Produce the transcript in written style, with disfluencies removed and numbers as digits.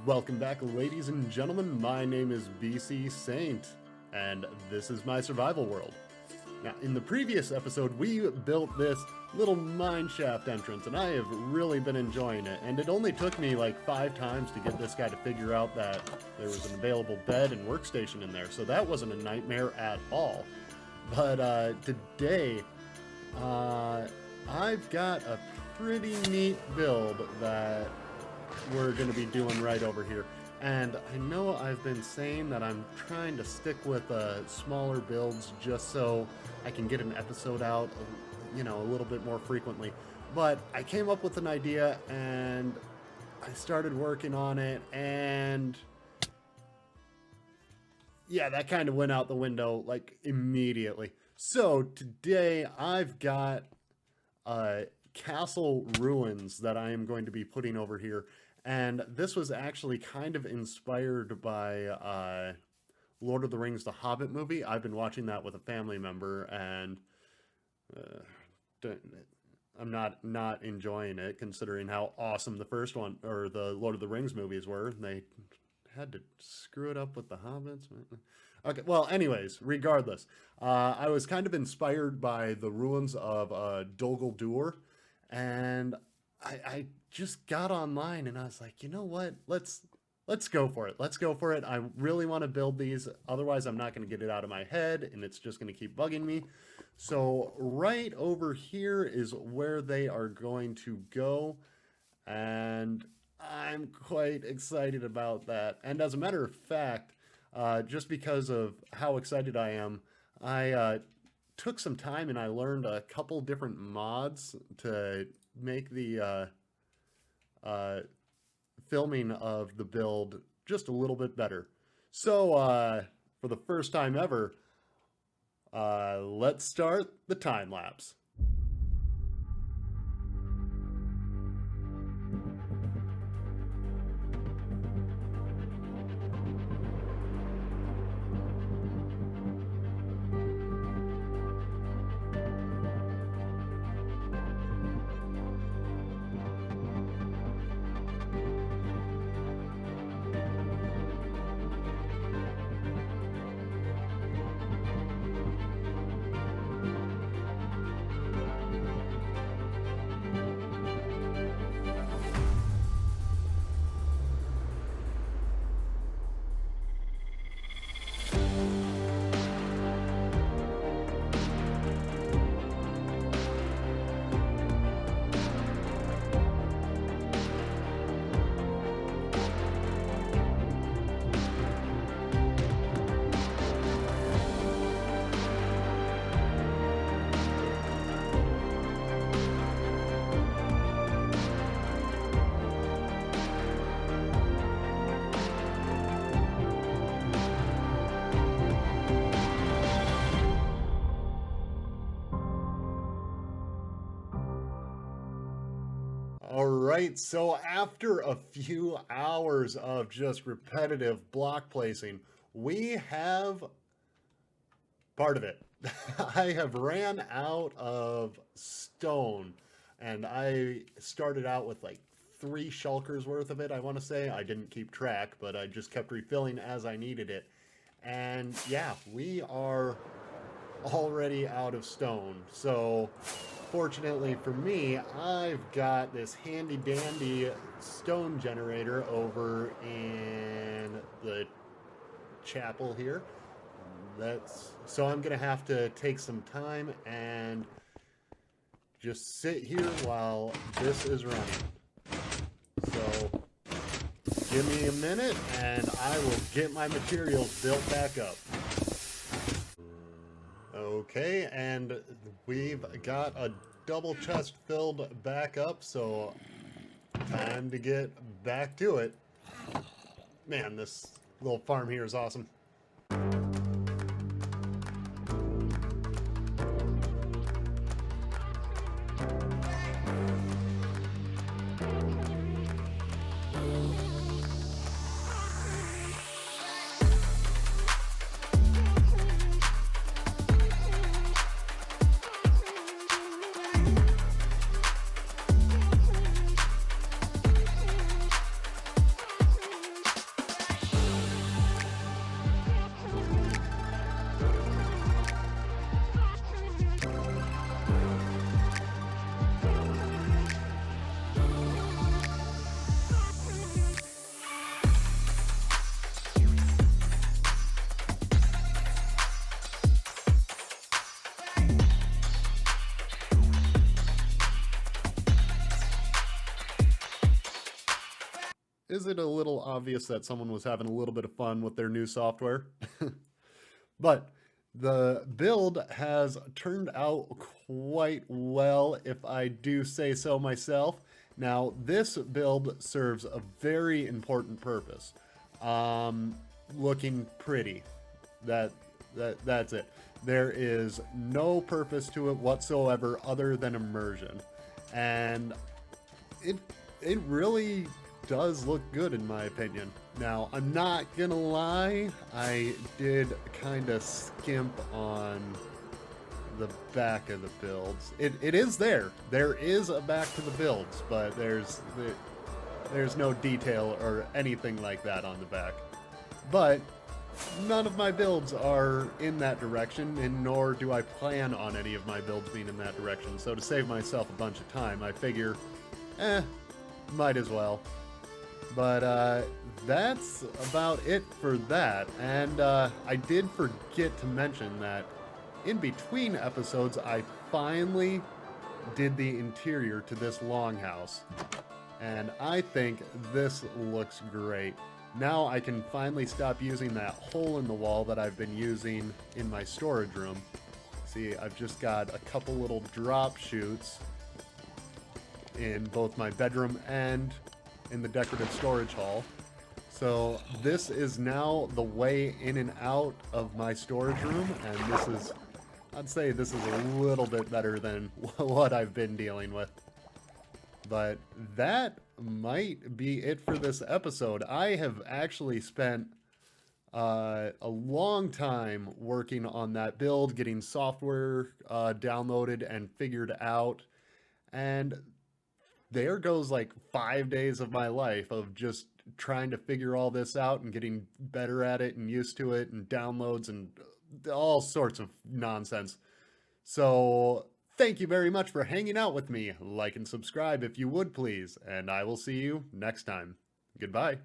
Welcome back, ladies and gentlemen. My name is BC Saint, and this is my survival world. Now, in the previous episode, we built this little mineshaft entrance, and I have really been enjoying it. And it only took me like 5 times to get this guy to figure out that there was an available bed and workstation in there, so that wasn't a nightmare at all. But today, I've got a pretty neat build that we're going to be doing right over here. And I know I've been saying that I'm trying to stick with smaller builds just so I can get an episode out, a little bit more frequently. But I came up with an idea and I started working on it, and yeah, that kind of went out the window like immediately. So today I've got castle ruins that I am going to be putting over here. And this was actually kind of inspired by Lord of the Rings, The Hobbit movie. I've been watching that with a family member, and I'm not enjoying it, considering how awesome the first one, or the Lord of the Rings movies were. They had to screw it up with the Hobbits. Okay, well, anyways, regardless, I was kind of inspired by the ruins of Dol Guldur, and I just got online and I was like, you know what? Let's go for it. Let's go for it. I really want to build these. Otherwise, I'm not going to get it out of my head, and it's just going to keep bugging me. So right over here is where they are going to go, and I'm quite excited about that. And as a matter of fact, just because of how excited I am, I took some time and I learned a couple different mods to make the filming of the build just a little bit better. So for the first time ever, let's start the time lapse. All right, so after a few hours of just repetitive block placing, we have part of it. I have ran out of stone, and I started out with like 3 shulkers worth of it, I want to say. I didn't keep track, but I just kept refilling as I needed it. And yeah, we are already out of stone. So fortunately for me, I've got this handy dandy stone generator over in the chapel here. So I'm gonna have to take some time and just sit here while this is running. So give me a minute and I will get my materials built back up. Okay, and we've got a double chest filled back up, so time to get back to it. Man, this little farm here is awesome. is it a little obvious that someone was having a little bit of fun with their new software? But the build has turned out quite well, if I do say so myself. Now, this build serves a very important purpose. Looking pretty. That's it. There is no purpose to it whatsoever other than immersion. And it really does look good in my opinion. Now, I'm not gonna lie, I did kind of skimp on the back of the builds. It is there. There is a back to the builds, but there's no detail or anything like that on the back. But none of my builds are in that direction, and nor do I plan on any of my builds being in that direction. So to save myself a bunch of time, I figure, might as well. But that's about it for that. And I did forget to mention that in between episodes, I finally did the interior to this longhouse. And I think this looks great. Now I can finally stop using that hole in the wall that I've been using in my storage room. See, I've just got a couple little drop chutes in both my bedroom and in the decorative storage hall. So this is now the way in and out of my storage room, and this is, I'd say this is a little bit better than what I've been dealing with. But that might be it for this episode. I have actually spent a long time working on that build, getting software downloaded and figured out, and there goes like 5 days of my life of just trying to figure all this out and getting better at it and used to it and downloads and all sorts of nonsense. So thank you very much for hanging out with me. Like and subscribe if you would please, and I will see you next time. Goodbye.